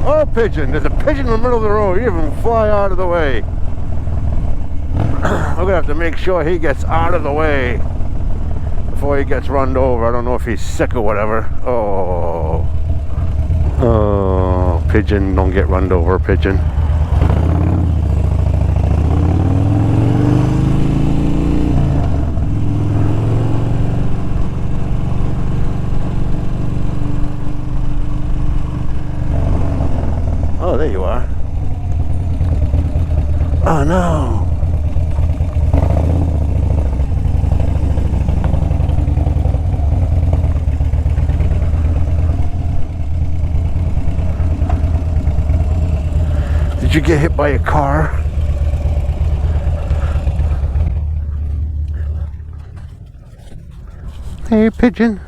Oh, pigeon. There's a pigeon in the middle of the road. He even fly out of the way. We're going to have to make sure he gets out of the way before he gets run over. I don't know if he's sick or whatever. Oh. Oh, pigeon. Don't get run over, pigeon. Oh, there you are. Oh, no. Did you get hit by a car? Hey, pigeon.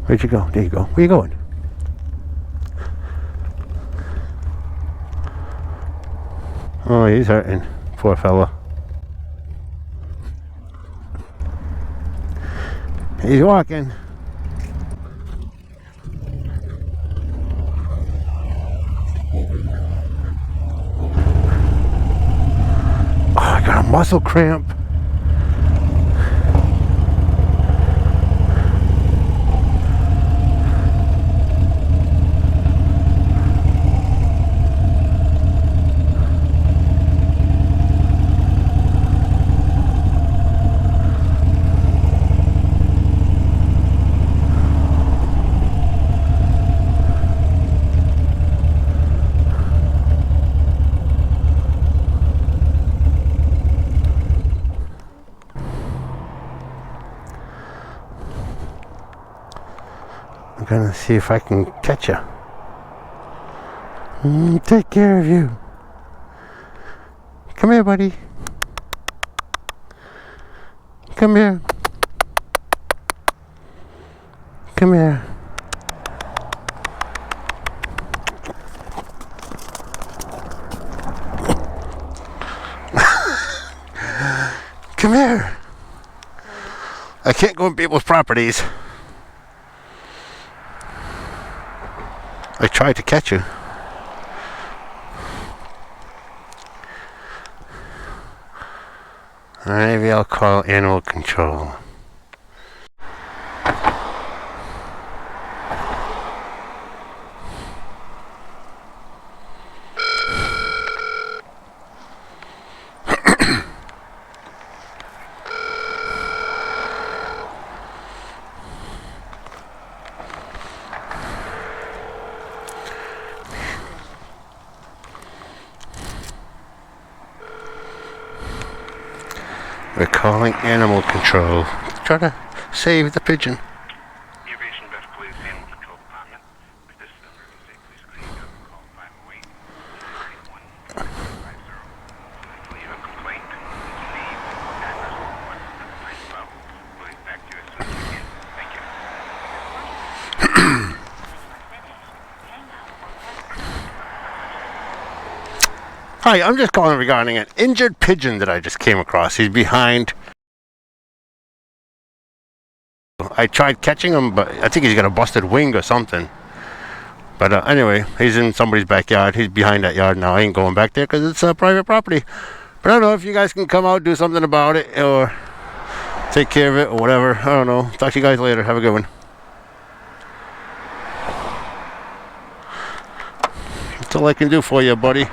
Where'd you go? There you go. Where you going? Oh, he's hurting. Poor fella. He's walking. Oh, I got a muscle cramp. I'm gonna see if I can catch you. Take care of you. Come here, buddy. Come here. Come here. Come here. I can't go on people's properties. I tried to catch you. Maybe I'll call animal control. We're calling animal control. Try to save the pigeon. Hi, I'm just calling regarding an injured pigeon that I just came across. He's behind. I tried catching him, but I think he's got a busted wing or something. But anyway, he's in somebody's backyard. He's behind that yard now. I ain't going back there because it's private property. But I don't know if you guys can come out, do something about it, or take care of it, or whatever. I don't know. Talk to you guys later. Have a good one. That's all I can do for you, buddy.